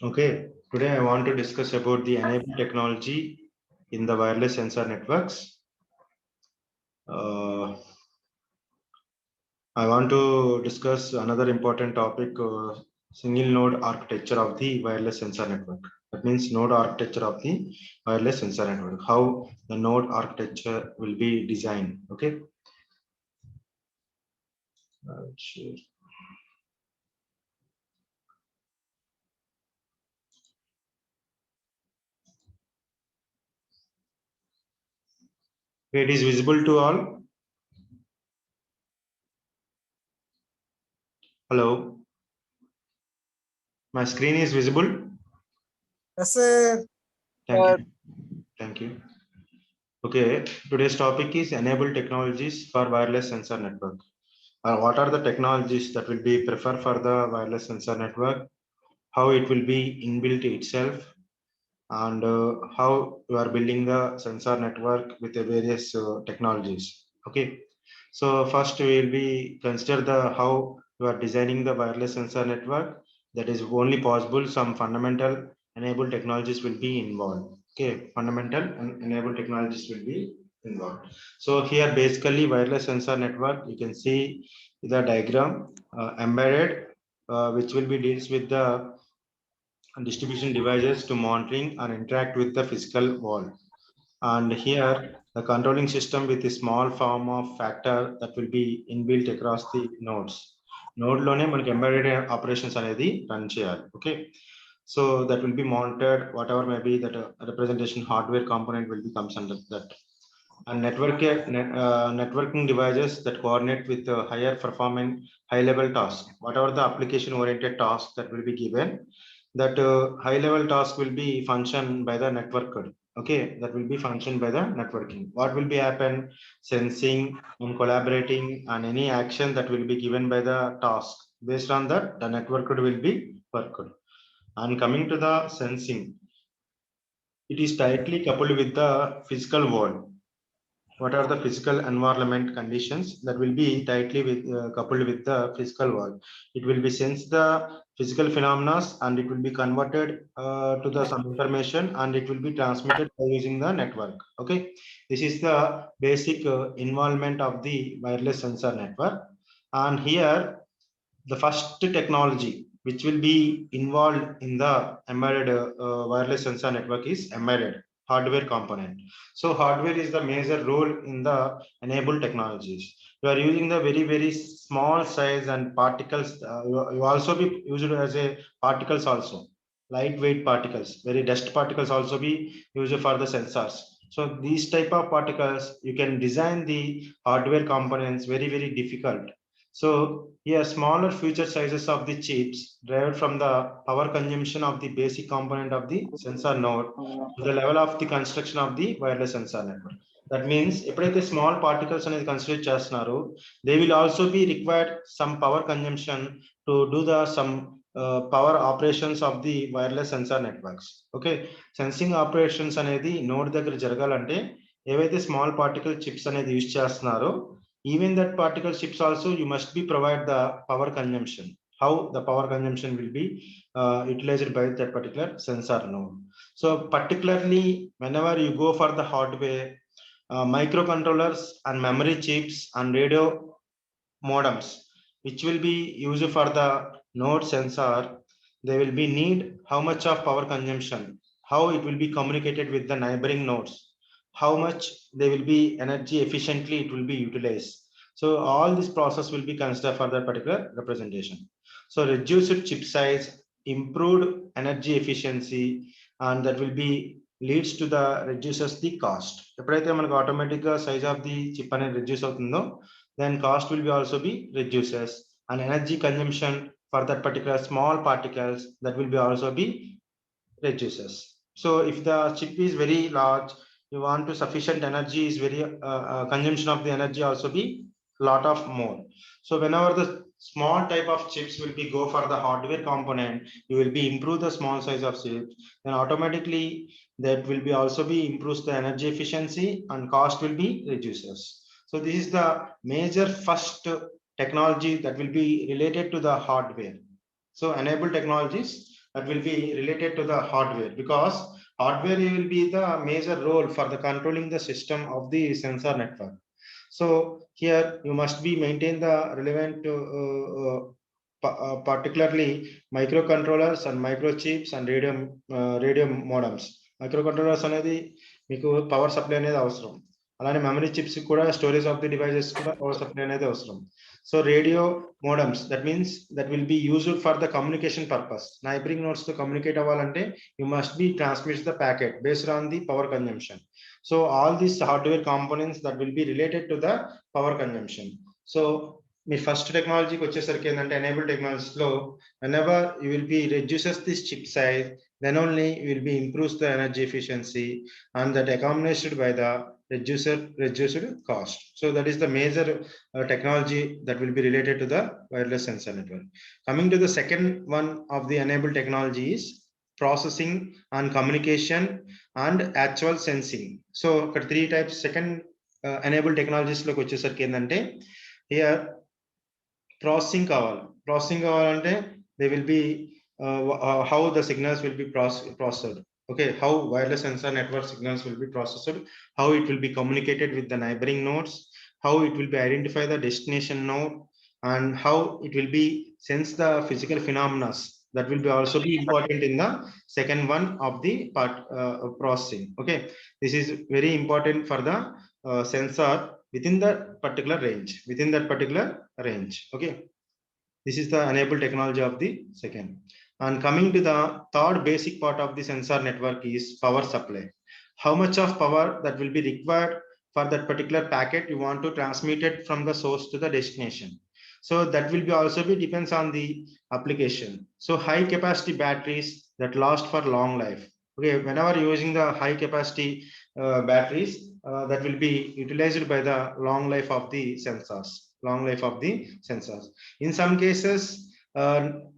Okay, today I want to discuss about the enable technology in the wireless sensor networks. Uh, I want to discuss another important topic, single node architecture of the wireless sensor network. That means node architecture of the wireless sensor network, how the node architecture will be designed. Okay. Sure. It is visible to all. Hello, my screen is visible. Yes, sir. Thank you. Thank you. Okay, today's topic is enable technologies for wireless sensor network. What are the technologies that will be preferred for the wireless sensor network? How it will be inbuilt itself, and how you are building the sensor network with the various technologies. Okay, so first we will be consider the how you are designing the wireless sensor network. That is only possible. Some fundamental enable technologies will be involved. Okay, fundamental and enable technologies will be involved. So here basically wireless sensor network. You can see the diagram embedded, which will be deals with the distribution devices to monitoring and interact with the physical wall. And here the controlling system with a small form of factor that will be inbuilt across the nodes. Node లోనే మనకి embedded operations అనేది run చేయాలి. Okay. So that will be monitored, whatever may be that representation hardware component will be comes under that. And networking devices that coordinate with higher performing high level tasks, whatever the application oriented tasks that will be given, that high level task will be functioned by the networker. Okay, that will be functioned by the networking. What will be happen? Sensing and collaborating and any action that will be given by the task. Based on that, the networker will be worked. And coming to the sensing, it is tightly coupled with the physical world. What are the physical environment conditions that will be tightly coupled with the physical world? It will be sense the physical phenomena and it will be converted to the some information and it will be transmitted by using the network. Okay, this is the basic involvement of the wireless sensor network. And here the first technology which will be involved in the embedded wireless sensor network is embedded hardware component. So hardware is the major role in the enable technologies. You are using the very small size and particles. You also be used as a particles also, lightweight particles, very dust particles also be used for the sensors. So these type of particles you can design the hardware components very difficult. So here, smaller future sizes of the chips derived from the power consumption of the basic component of the sensor node to the level of the construction of the wireless sensor network. That means ఎప్పుడైతే small particles అనేది consider చేస్తున్నారో, they will also be required some power consumption to do the some power operations of the wireless sensor networks. Okay, sensing operations అనేది node దగ్గర జరగాలంటే ఏవైతే small particle chips అనేది use చేస్తున్నారో, even that particle chips also you must be provide the power consumption, how the power consumption will be utilized by that particular sensor node. So particularly whenever you go for the hardware, microcontrollers and memory chips and radio modems which will be used for the node sensor, they will be need how much of power consumption, how it will be communicated with the neighboring nodes, how much they will be energy efficiently it will be utilized. So all this process will be considered for that particular representation. So reduced chip size, improved energy efficiency, and that will be leads to the reduces the cost. ఎప్పుడైతే మనకు automatic గా size of the chip అనేది reduce అవుతుందో, then cost will be also be reduces, and energy consumption for that particular small particles that will be also be reduces. So if the chip is very large, you want to sufficient energy is very consumption of the energy also be lot of more. So whenever the small type of chips will be go for the hardware component, you will be improve the small size of chips, then automatically that will be also be improves the energy efficiency and cost will be reduces. So this is the major first technology that will be related to the hardware. So enable technologies that will be related to the hardware, because hardware will be the major role for the controlling the system of the sensor network. So here you must be maintain the relevant particularly microcontrollers and microchips and radio modems. Microcontrollers అనేది మీకు power supply అనేది అవసరం. అలానే memory chips కూడా storage of the devices కూడా power supply అనేది అవసరం. So radio modems, that means that will be used for the communication purpose. Neighbouring nodes తో కమ్యూనికేట్ అవ్వాలంటే you must B transmit the packet based on the power consumption. So all these hardware components that will be related to the power consumption. So me first టెక్నాలజీకి వచ్చేసరికి ఏంటంటే enable టెక్నాలజీలో whenever you will be reduces this chip size, then only you will be improves the energy efficiency and that accommodated by the reduced cost. So that is the major technology that will be related to the wireless sensor network. Coming to the second one of the enabled technology is processing and communication and actual sensing. So three types second enabled technologies loki vachesariki endante here processing kavalante they will be how the signals will be processed. Okay, how wireless sensor network signals will be processed, how it will be communicated with the neighboring nodes, how it will be identify the destination node, and how it will be sense the physical phenomena. That will be also be important in the second one of the part processing. Okay, this is very important for the sensor within that particular range. Okay, this is the enabled technology of the second. And coming to the third basic part of the sensor network is power supply. How much of power that will be required for that particular packet you want to transmit it from the source to the destination. So that will be also be depends on the application. So high capacity batteries that last for long life. Okay, whenever using the high capacity batteries that will be utilized by the long life of the sensors. In some cases,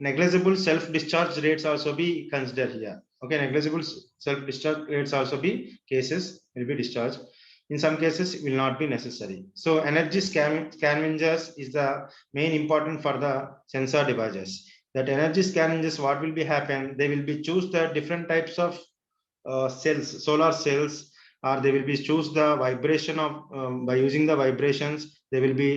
negligible self-discharge rates also be considered here. Okay, negligible self-discharge rates also be cases will be discharged. In some cases, it will not be necessary. So energy scavengers is the main important for the sensor devices. That energy scavengers, what will be happen? They will be choose the different types of cells, solar cells, or they will be choose the vibration of by using the vibrations. They will be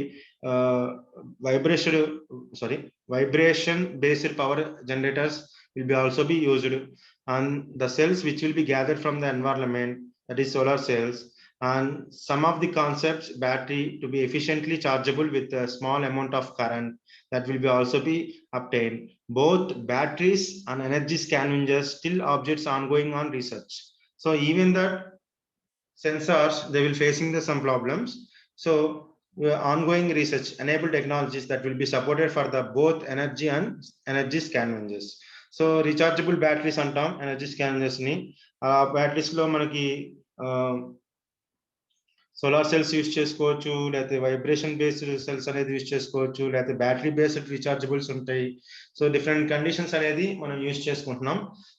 vibration based power generators will be also be used, and the cells which will be gathered from the environment, that is solar cells. And some of the concepts battery to be efficiently chargeable with a small amount of current that will be also be obtained. Both batteries and energy scavengers still objects ongoing on research. So even that sensors, they will facing the some problems. So ongoing research enable technologies that will be supported for the both energy and energy scavengers. So rechargeable batteries antam energy scavengers ni batteries lo manaki solar cells use చేసుకోవచ్చు, లేకపోతే vibration based cells అనేది use చేసుకోవచ్చు, లేకపోతే battery based రీచార్జబుల్స్ ఉంటాయి. So different conditions అనేది మనం use చేసుకుంటున్నాం.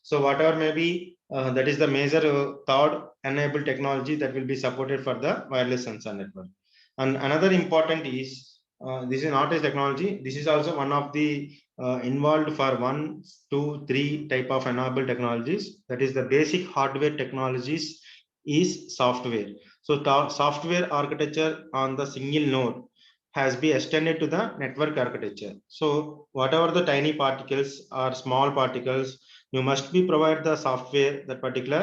So what ever may be that is the major third enabled technology that will be supported for the wireless sensor network. And another important is this is not a technology, this is also one of the involved for 1, 2, 3 type of enabled technologies. That is the basic hardware technologies is software. So the software architecture on the single node has been extended to the network architecture. So whatever the tiny particles or small particles, you must be provide the software, that particular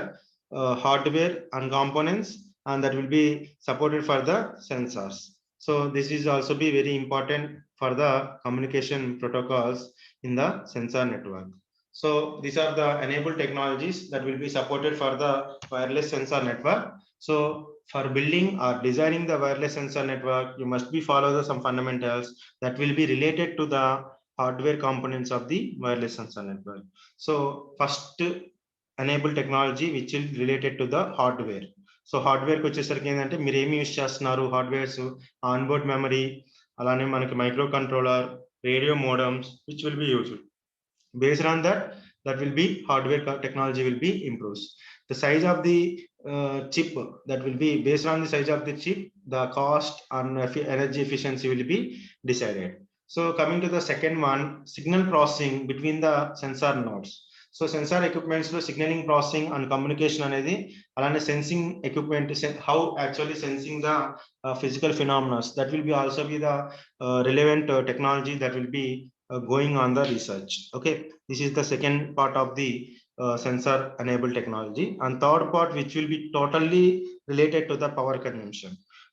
hardware and components, and that will be supported for the sensors. So this is also be very important for the communication protocols in the sensor network. So these are the enabled technologies that will be supported for the wireless sensor network. So for building or designing the wireless sensor network, you must be follow some fundamentals that will be related to the hardware components of the wireless sensor network. So first enabled technology which is related to the hardware. So hardware కి వచ్చేసరికి ఏంటంటే మీరు ఏమి use చేస్తున్నారు, hardwares onboard memory, అలానే మనకి micro controller, radio modems which will be used. Based on that will be hardware technology will be improved. The size of the chip, that will be based on the size of the chip, the cost and energy efficiency will be decided. So coming to the second one, signal processing between the sensor nodes. So sensor equipments లో signaling processing and communication అనేది, అలానే sensing equipment, how actually sensing the physical phenomena, that will be also be the relevant technology that will be going on the research. Okay, this is the second part of the sensor enabled technology. And third part, which will be totally related to the power consumption,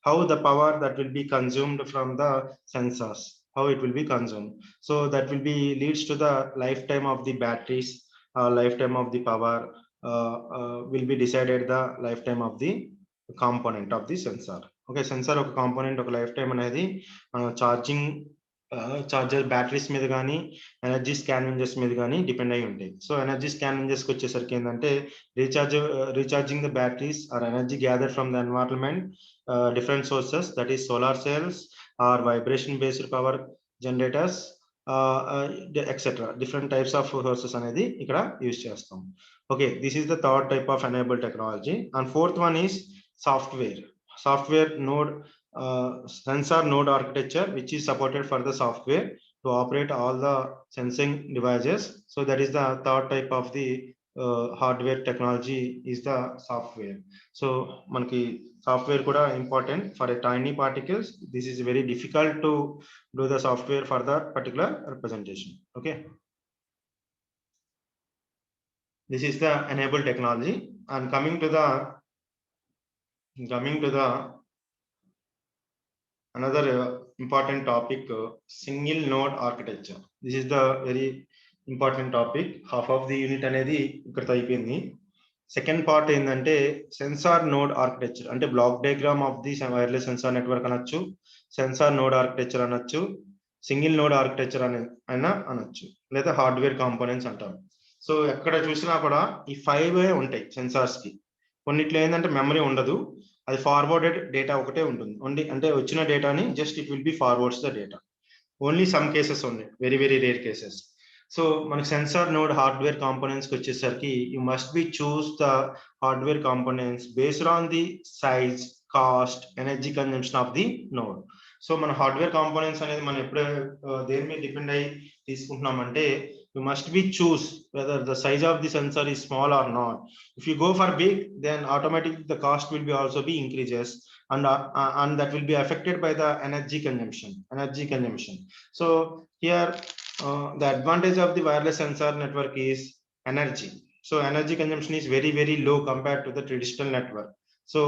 how the power that will be consumed from the sensors, how it will be consumed. So that will be leads to the lifetime of the batteries, lifetime of the power, will be decided the lifetime of the component of the sensor. Okay, sensor ఒక component ఒక life time అనేది charging charger batteries మీద కానీ energy scavengers మీద కానీ depend అయి ఉంటాయి. So energy స్కావెంజర్స్కి వచ్చేసరికి ఏంటంటే recharging the batteries or energy gather from the environment, different sources, that is solar cells or vibration based power generators, etcetera different types of sources అనేది ఇక్కడ యూజ్ చేస్తాం. Okay, this is the third type of enable technology. And fourth one is software node, sensor node architecture, which is supported for the software to operate all the sensing devices. So that is the third type of the hardware technology is the software. So manaki software kuda important for a tiny particles. This is very difficult to do the software for that particular representation. Okay, this is the enabled technology. And coming to the another important topic, single node architecture. This is the very important topic. Half of the unit అనేది ఇక్కడ అయిపోయింది. Second part ఏంటంటే sensor node architecture, అంటే block diagram of the wireless sensor network అనొచ్చు, sensor node architecture అనొచ్చు, single node architecture అయినా అనొచ్చు, లేదా హార్డ్వేర్ కాంపోనెంట్స్ అంటారు. సో ఎక్కడ చూసినా కూడా ఈ 5 ఉంటాయి సెన్సార్స్ కి. కొన్నిట్లో ఏంటంటే మెమరీ ఉండదు, అది ఫార్వర్డెడ్ డేటా ఒకటే ఉంటుంది. ఓన్లీ అంటే వచ్చిన డేటాని just it will be forwards the data. Only some cases ఉన్నాయి, very very rare cases. So మనకి సెన్సార్ నోడ్ హార్డ్వేర్ కాంపోనెంట్స్ కి వచ్చేసరికి you must be choose the hardware components based on the size, cost, energy consumption of the node. So మన hardware components అనేది మనం ఎప్పుడే దేని మీద డిపెండ్ అయ్యి తీసుకుంటున్నామంటే, you must be choose whether the size of the sensor is small or not. If you go for big, then automatically the cost will be also be increases, and that will be affected by the energy consumption. So here the advantage of the wireless sensor network is energy. So energy consumption is very very low compared to the traditional network. So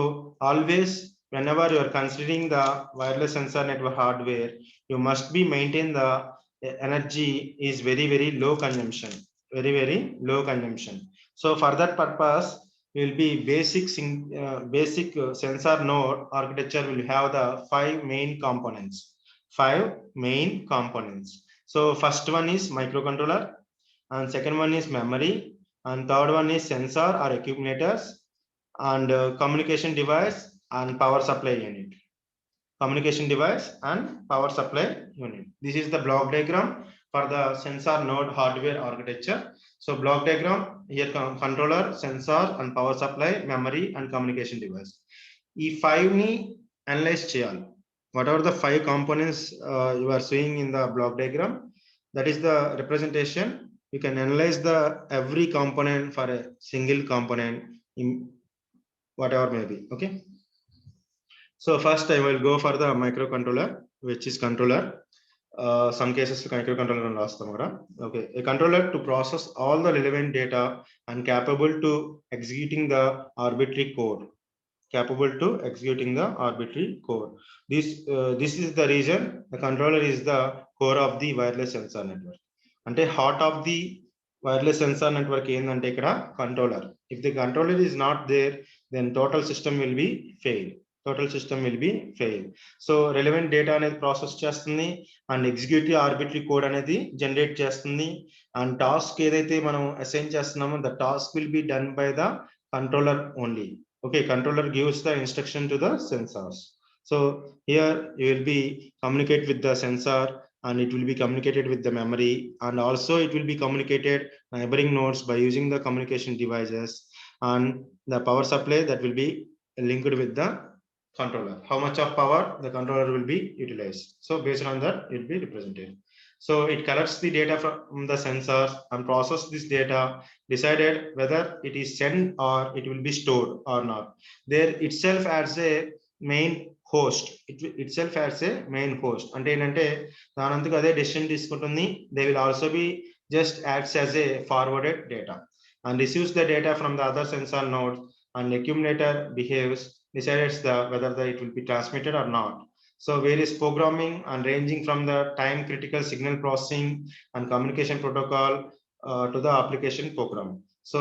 always whenever you are considering the wireless sensor network hardware, you must be maintain the energy is very very low consumption, very very low consumption. So for that purpose will be basic sensor node architecture will have the 5 main components. So first one is microcontroller, and second one is memory, and third one is sensor or accumulators, and communication device and power supply unit. Communication device and power supply unit. This is the block diagram for the sensor node hardware architecture. So block diagram here, controller, sensor and power supply, memory and communication device. E 5 ni analyze cheyali. Whatever the 5 components you are seeing in the block diagram, that is the representation. You can analyze the every component for a single component in whatever may be. Okay, so first I will go for the microcontroller, which is controller. Some cases microcontroller and last time. Okay, a controller to process all the relevant data and capable to executing the arbitrary code. This is the reason the controller is the core of the wireless sensor network. Ante heart of the wireless sensor network ఏందంటే ఇక్కడ controller. If the controller is not there, then total system will be failed. So relevant data అనేది process చేస్తుంది, and executive arbitrary code అనేది generate చేస్తుంది, and task ఏదైతే మనం assign చేస్తున్నామో the task will be done by the controller only. Okay, controller gives the instruction to the sensors. So here you will be communicate with the sensor, and it will be communicated with the memory, and also it will be communicated neighboring nodes by using the communication devices, and the power supply that will be linked with the controller. How much of power the controller will be utilized. So based on that it will be represented. So it collects the data from the sensors and process this data, decided whether it is sent or it will be stored or not. There itself as a main host. It itself as a main host. అంటే ఏంటంటే దానంతకు అదే decision తీసుకుంటుంది. They will also be just acts as a forwarded data and receives the data from the other sensor nodes, and accumulator behaves, decides whether it will be transmitted or not. So various programming and ranging from the time critical signal processing and communication protocol to the application program. So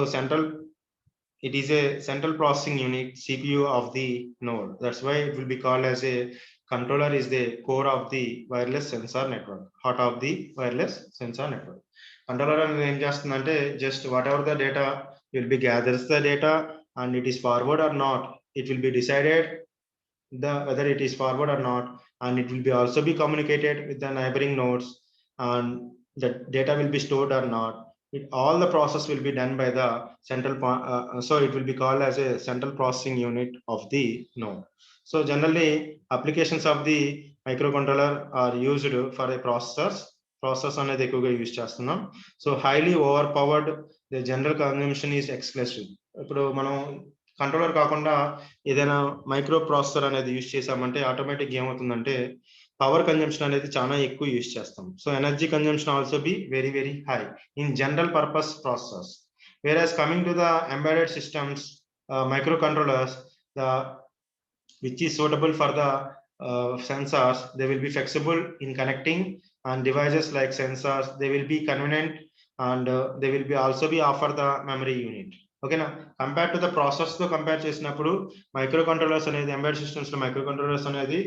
it is a central processing unit, CPU of the node. That's why it will be called as a controller is the core of the wireless sensor network, heart of the wireless sensor network. Controller అనేది ఏం చేస్తుందంటే just whatever the data will be gathers the data and it is forward or not, it will be decided whether it is forward or not, and it will be also be communicated with the neighboring nodes, and the data will be stored or not. All the process will be done by the central so it will be called as a central processing unit of the node. So generally applications of the microcontroller are used for a process అనేది ఎక్కువగా use చేస్తున్నాం. So highly over powered, the general consumption is exclusive. ఇప్పుడు మనం controller కాకుండా ఏదైనా micro processor అనేది use చేసామంటే automatic ఏమవుతుందంటే పవర్ కన్జంప్షన్ అనేది చాలా ఎక్కువ యూజ్ చేస్తాం. So energy consumption also be very very high in general purpose processors. Whereas coming to the embedded systems, microcontrollers, which is suitable for the sensors, they will be flexible in connecting, and devices like sensors, they will be convenient, and they will be also be offer the memory unit. Okay, now compared to the process తో compare చేసినప్పుడు microcontrollers అనేది embedded systems లో microcontrollers అనేది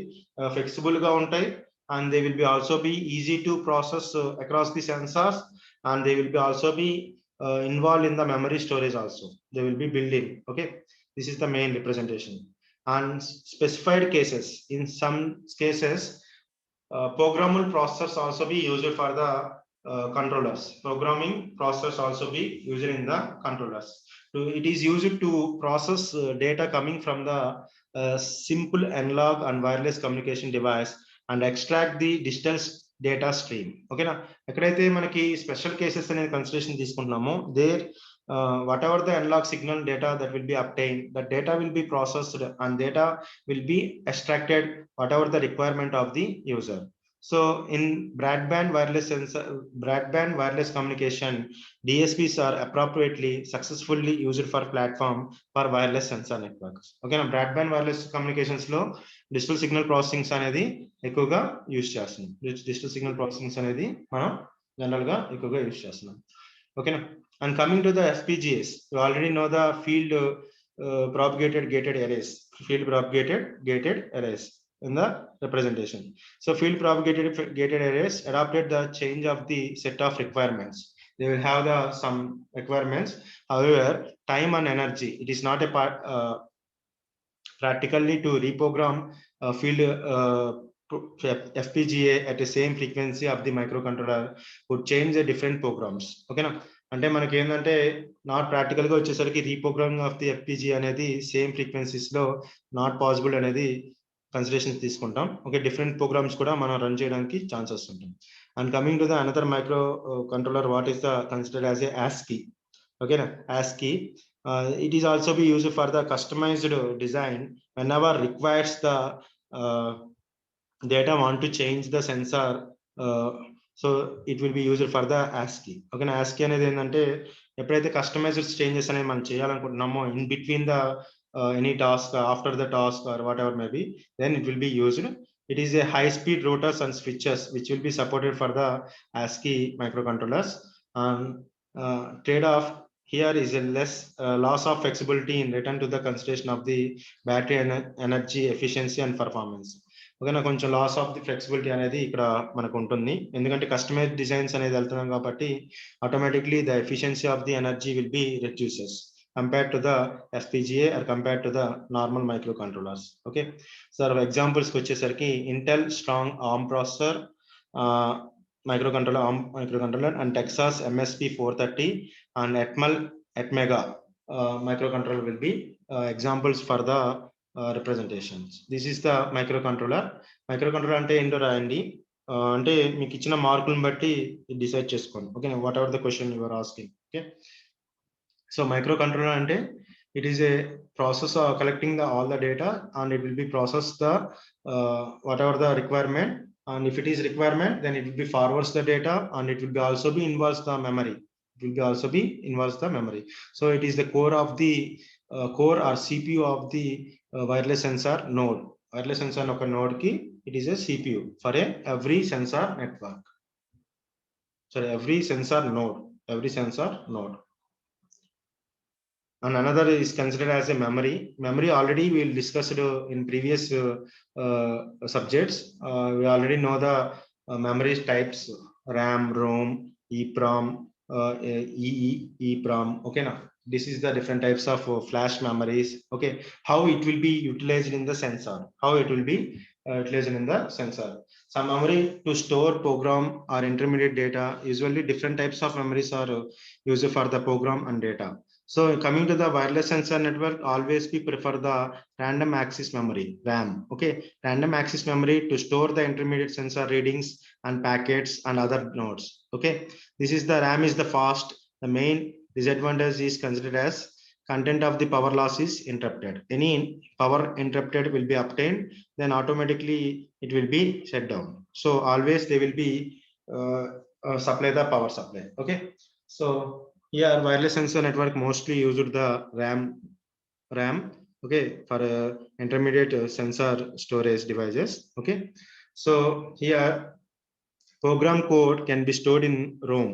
flexible గా ఉంటాయి, and they will be also be easy to process across the sensors, and they will be also be involved in the memory storage also. They will be built in. Okay, this is the main representation. And specified cases, in some cases programmable processors also be used for the controllers. Programming processors also be used in the controllers. So it is used to process data coming from the simple analog and wireless communication device and extract the digital data stream. Okay na, ఎక్కడైతే మనకి special cases అనేది consideration తీసుకుంటున్నామో there whatever the analog signal data that will be obtained, the data will be processed and data will be extracted whatever the requirement of the user. So in broadband wireless communication, DSPs are appropriately successfully used for platform for wireless sensor networks. Okay na, broadband wireless communications lo digital signal processing అనేది ఎక్కువగా use చేస్తున్నాం. Digital signal processing అనేది మనం general గా ఎక్కువగా use చేస్తున్నాం. ఓకేనా. And coming to the FPGAs, you already know the field propagated gated arrays in the representation. So field propagated gated arrays adopted the change of the set of requirements. They will have some requirements. However, time and energy, it is not a part practically to reprogram field FPGA at the same frequency of the microcontroller would change the different programs. Okay na, అంటే మనకి ఏంటంటే not practical గా వచ్చేసరికి reprogramming of the ఎఫ్పిజి అనేది same frequencies లో not possible అనేది consideration తీసుకుంటాం. Okay, different programmes కూడా మనం రన్ చేయడానికి ఛాన్సెస్ ఉంటుంది. And coming to the another micro controller, what is the considered as a ASCII. ఓకేనా, ASCII it is also be used for the customized design whenever requires the data want to change the sensor, so it will be used for the ASCII. Okay, ASCII అనేది ఏంటంటే ఎప్పుడైతే customized changes అనేది మనం చేయాలనుకుంటున్నామో in between the any task, after the task or whatever may be, then it will be used. It is a high speed routers and switches which will be supported for the ASCII microcontrollers. And trade off here is a less loss of flexibility in return to the consideration of the battery energy efficiency and performance. ఓకేనా, కొంచెం loss of the flexibility అనేది ఇక్కడ మనకు ఉంటుంది, ఎందుకంటే customise designs అనేది వెళ్తున్నాం కాబట్టి automatically the efficiency of the energy will be reduces compared to the FPGA or compared to the normal microcontrollers. Okay sir, ఎగ్జాంపుల్స్కి వచ్చేసరికి Intel StrongARM processor microcontroller and Texas MSP 430 and Atmega microcontroller will be examples for the representations. This is the microcontroller. Microcontroller ante endo raandi, అంటే మీకు ఇచ్చిన మార్కులను బట్టి decide చేసుకోండి. Okay, whatever the question you are asking. Okay, so microcontroller అంటే it is a process of collecting all the data, and it will be process the whatever the requirement, and if it is requirement, then it will be forwards the data, and it will be also be involves the memory. It will be also be involves the memory. So it is the core of the core or CPU of the wireless sensor node. Wireless sensor oka node ki it is a CPU for every sensor network. Sorry, every sensor node. And another is considered as a memory. Memory already we discussed in previous subjects. We already know the memory types: RAM, ROM, EEPROM, EEPROM. Okay, now this is the different types of flash memories. Okay, how it will be utilized in the sensor? How it will be utilized in the sensor? Some memory to store, program, or intermediate data. Usually, different types of memories are used for the program and data. So coming to the wireless sensor network, always we prefer the random access memory, RAM. Okay, random access memory to store the intermediate sensor readings and packets and other nodes. Okay, this is the RAM is the fast. The main disadvantage is considered as content of the power loss is interrupted. Any power interrupted will be obtained, then automatically it will be shut down. So always they will be supply the power supply. Okay, so here wireless sensor network mostly used the RAM. Okay, for intermediate sensor storage devices. Okay, so here program code can be stored in ROM.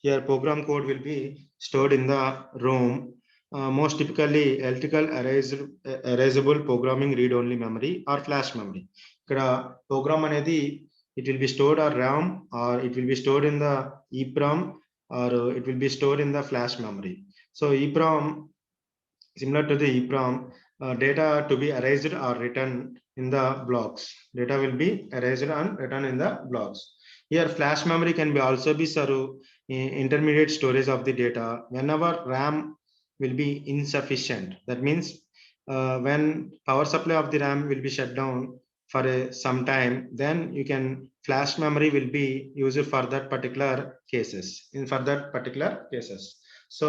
Here program code will be stored in the ROM. Most typically electrical erasable programming read only memory or flash memory. Ikkada program anedi it will be stored or RAM, or it will be stored in the EEPROM, or it will be stored in the flash memory. So EEPROM, similar to the EEPROM, data to be erased or written in the blocks. Data will be erased and written in the blocks. Here flash memory can be also be served intermediate storage of the data whenever RAM will be insufficient. That means when power supply of the RAM will be shut down for some time, then you can flash memory will be used for that particular cases. So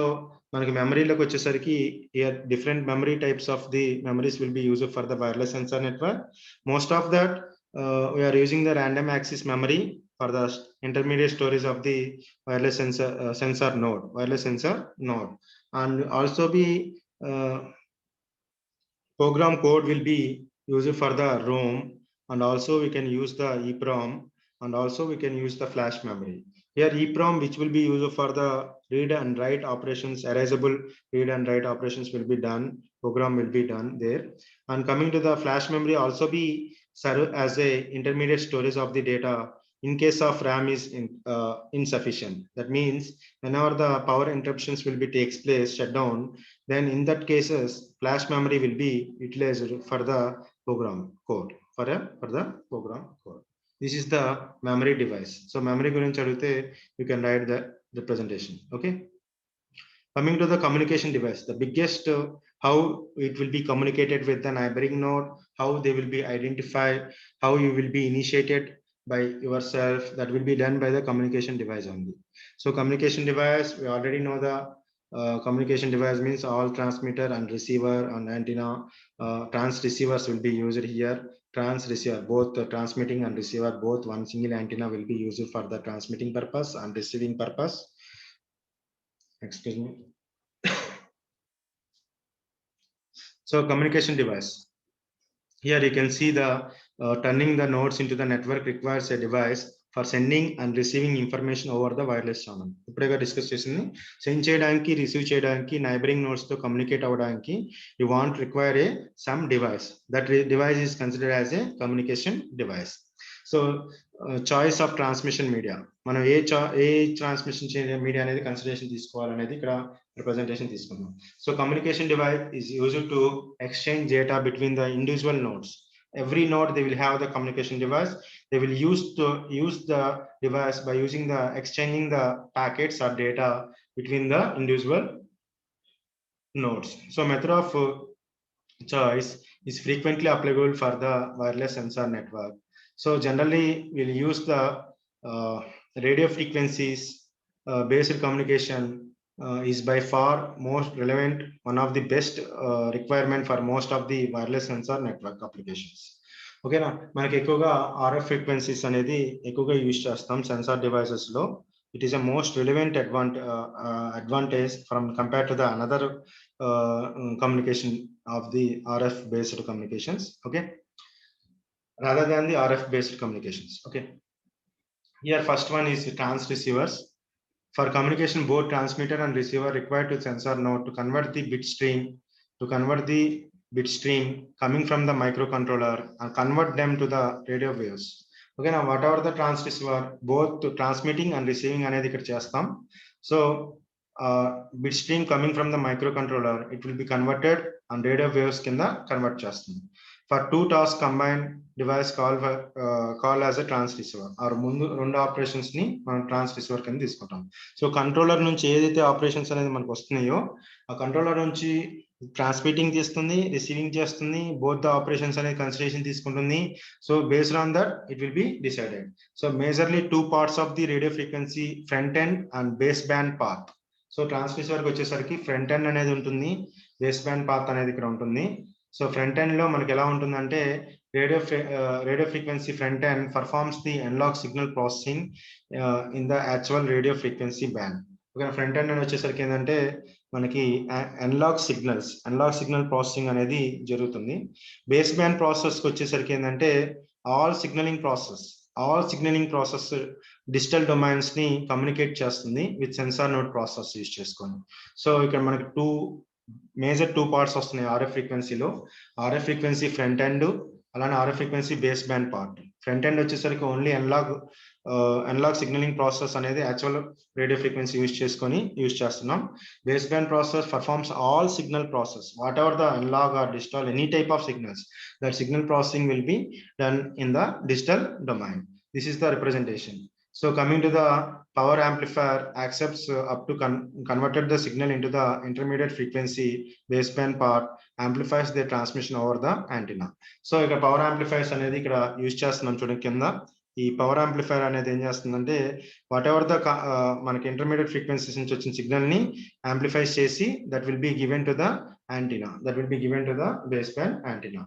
మనకి మెమరీలోకి వచ్చేసరికి here different memory types of the memories will be used for the wireless sensor network. Most of that we are using the random access memory for the intermediate storage of the wireless sensor node, and also be program code will be used for the ROM, and also we can use the EEPROM, and also we can use the flash memory. Here EEPROM, which will be used for the read and write operations, erasable read and write operations will be done, program will be done there. And coming to the flash memory, also be served as a intermediate storage of the data in case of RAM is insufficient. That means whenever the power interruptions will be takes place, shutdown, then in that cases flash memory will be utilized for the program code, for the program code. This is the memory device. So memory gurinchi adute you can write the representation. Okay, coming to the communication device, the biggest how it will be communicated with the neighboring node, how they will be identified, how you will be initiated by yourself, that will be done by the communication device only. So communication device, we already know the communication device means all transmitter and receiver and antenna. Trans receivers will be used here. Trans receiver, both transmitting and receiver, both one single antenna will be used for the transmitting purpose and receiving purpose. Excuse me. So communication device. Here you can see the turning the nodes into the network requires a device for sending and receiving information over the wireless channel. ఇప్పుడేగా discuss చేసింది, send చేయడానికి receive చేయడానికి neighbouring nodes తో communicate అవ్వడానికి you want require A some device. That device is considered as a communication device. So choice of transmission media, మనం ఏ transmission media అనేది consideration తీసుకోవాలనేది ఇక్కడ రిప్రజెంటేషన్ తీసుకున్నాం. So communication device is used to exchange data between the individual nodes. Every node they will have the communication device. They will use the device by using the exchanging the packets or data between the individual nodes. So method of choice is frequently applicable for the wireless sensor network. So generally we'll use the radio frequencies based communication is by far most relevant, one of the best requirement for most of the wireless sensor network applications. ఓకేనా, మనకి ఎక్కువగా RF frequencies అనేది ఎక్కువగా use చేస్తాం censor devices లో. It is a most relevant advantage from compared to the another communication of the RF based communications, okay, rather than the RF based communications. Okay, here first one is trans receivers. For communication, both transmitter and receiver required to sensor node to convert the bit stream coming from the microcontroller and convert them to the radio waves. Okay, now whatever the trans receiver, both to transmitting and receiving అనేది ఇక్కడ చేస్తాం. So bit stream coming from the microcontroller, it will be converted and radio waves కింద convert చేస్తుంది. For two tasks combined, device call as a trans receiver. Or ముందు రెండు operations ని మనం ట్రాన్స్ receiver కింద తీసుకుంటాం. సో కంట్రోలర్ నుంచి ఏదైతే ఆపరేషన్స్ అనేది మనకు వస్తున్నాయో ఆ కంట్రోలర్ నుంచి ట్రాన్స్మిటింగ్ చేస్తుంది, రిసీవింగ్ చేస్తుంది, బోత్ ద ఆపరేషన్స్ అనేది కన్సిడరేషన్ తీసుకుంటుంది. So based on that it will be decided. So majorly two parts of the radio frequency, front end and baseband path. So ట్రాన్స్ రిసీవర్కి వచ్చేసరికి ఫ్రంట్ ఎండ్ అనేది ఉంటుంది, base band path అనేది ఇక్కడ ఉంటుంది. సో ఫ్రంట్ ఎండ్ లో మనకి ఎలా ఉంటుందంటే radio frequency front end performs the analog signal processing in the actual radio frequency band. Okay, front end అని వచ్చేసరికి ఏంటంటే మనకి అనలాగ్ సిగ్నల్ ప్రాసెసింగ్ అనేది జరుగుతుంది. బేస్ బ్యాండ్ ప్రాసెస్ వచ్చేసరికి ఏంటంటే all signaling process digital domains ని కమ్యూనికేట్ చేస్తుంది with sensor node process use చేసుకొని. సో ఇక్కడ మనకి మేజర్ టూ పార్ట్స్ వస్తున్నాయి RF ఫ్రీక్వెన్సీలో. RF ఫ్రీక్వెన్సీ ఫ్రంట్ ఎండ్, అలానే RF frequency base band part. Front end వచ్చేసరికి ఓన్లీ అనలాగ్ సిగ్నలింగ్ ప్రాసెస్ అనేది యాక్చువల్ రేడియో ఫ్రీక్వెన్సీ యూజ్ చేస్తున్నాం. Base band process performs all signal process, whatever the analog or digital, any type of signals, that signal processing will be done in the digital domain. This is the representation. So coming to the power amplifier, accepts up to converted the signal into the intermediate frequency baseband part, amplifies the transmission over the antenna. So ఇక్కడ power amplifiers అనేది ఇక్కడ use చేస్తున్నాం చూడండి కింద. ఈ power amplifier అనేది ఏం చేస్తుందంటే వాట్ ఎవర్ ద మనకి ఇంటర్మీడియట్ ఫ్రీక్వెన్సీస్ నుంచి వచ్చిన సిగ్నల్ ని యాంప్లిఫైస్ చేసి that will be given to the base band antenna.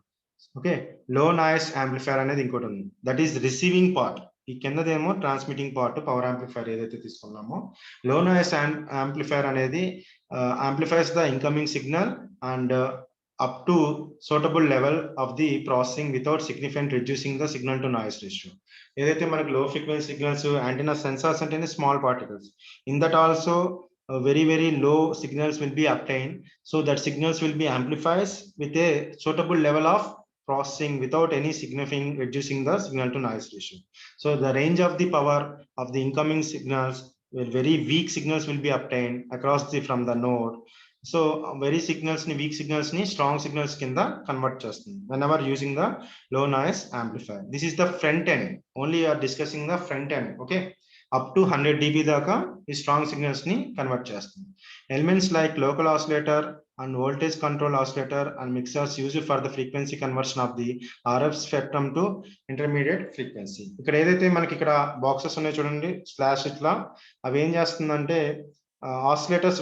Okay, లో నాయిస్ యాంప్లిఫైర్ అనేది ఇంకోటి ఉంది, దట్ ఈస్ రిసీవింగ్ పార్ట్. ఈ కిందదేమో ట్రాన్స్మిటింగ్ పార్ట్ పవర్ యాంప్లిఫైర్ ఏదైతే తీసుకున్నామో. లో నాయిస్ యాంప్లిఫైర్ అనేది amplifies the incoming signal and up to suitable level of the processing without significant reducing the signal to noise ratio. ఏదైతే మనకి లో ఫ్రీక్వెన్సీ సిగ్నల్స్, యాంటీనా సెన్సార్స్ అంటేనే small particles, in that also very low signals will be obtained, so that signals will be amplified with a suitable level of processing without any significant reducing the signal to noise ratio. So the range of the power of the incoming signals, very weak signals will be obtained across from the node. So very weak signals ni strong signals kinda convert chestund whenever using the low noise amplifier. This is the front end, only we are discussing the front end. Okay, up to 100 dB దాకా ఈ strong signals ని convert చేస్తుంది. Elements like local oscillator and voltage control oscillator and mixers used for the frequency conversion of the RF spectrum to intermediate frequency. ఇక్కడ ఏదైతే మనకి ఇక్కడ boxes ఉన్నాయి చూడండి స్లాష్ ఇట్లా, అవి ఏం చేస్తుందంటే ఆసిలేటర్స్,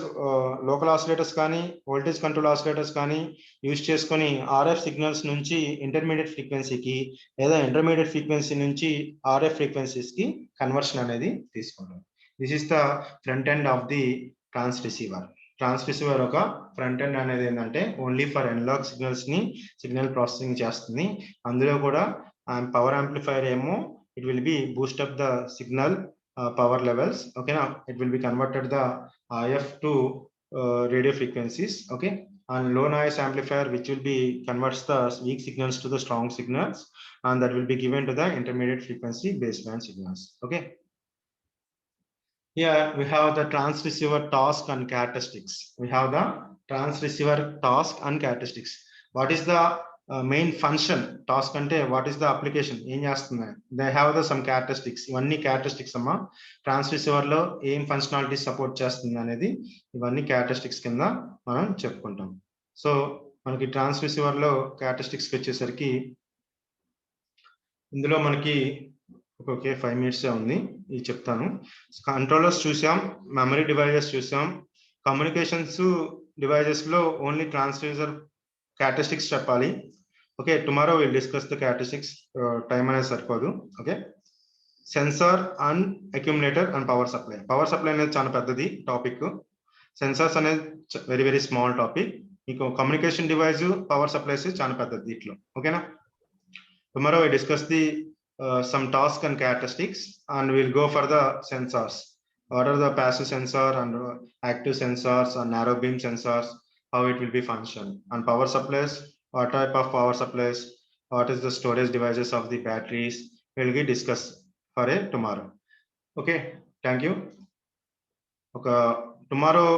లోకల్ ఆసిలేటర్స్ కానీ వోల్టేజ్ కంట్రోల్ ఆసిలేటర్స్ కానీ యూజ్ చేసుకొని RF సిగ్నల్స్ నుంచి ఇంటర్మీడియట్ ఫ్రీక్వెన్సీకి లేదా ఇంటర్మీడియట్ ఫ్రీక్వెన్సీ నుంచి RF ఫ్రీక్వెన్సీస్ కి కన్వర్షన్ అనేది తీసుకుంటాం. This is the front end of the trans receiver ఒక ఫ్రంట్ ఎండ్ అనేది ఏంటంటే ఓన్లీ ఫర్ అనలాగ్ సిగ్నల్స్ ని సిగ్నల్ ప్రాసెసింగ్ చేస్తుంది. అందులో కూడా పవర్ యాంప్లిఫైర్ ఏమో it will be boost up the signal power levels. ఓకేనా, it will be converted the IF to radio frequencies. Okay, and low noise amplifier which will be converts the weak signals to the strong signals, and that will be given to the intermediate frequency baseband signals. Okay, here we have the transceiver task and characteristics. What is the main function? Task ante what is the application? Em chestunda? They have the some characteristics. Ivanni characteristics amma transceiver lo em functionality support chestunda anedi ivanni characteristics kinda manam cheppukuntam. So manaki transceiver lo characteristics ki vachesariki ఇందులో మనకి okay 5 minutes ఉంది ఇది చెప్తాను. Controllers చూసాం, memory devices చూసాం, communications devices లో only transducer characteristics చెప్పాలి. Okay tomorrow will discuss the characteristics, time అనేది సరిపోదు. Okay sensor and accumulator and power supply. Power supply అనేది చాలా పెద్దది టాపిక్, సెన్సార్స్ అనేది వెరీ వెరీ స్మాల్ టాపిక్. మీకు కమ్యూనికేషన్ డివైస్ పవర్ సప్లైస్ చాలా పెద్దది దీంట్లో. ఓకేనా tomorrow we discuss the some task and characteristics and we'll go for the sensors. What are the passive sensor and active sensors and narrow beam sensors, how it will be function, and power supplies, what type of power supplies, what is the storage devices of the batteries, we'll be discuss for a tomorrow. Okay, thank you. Okay, tomorrow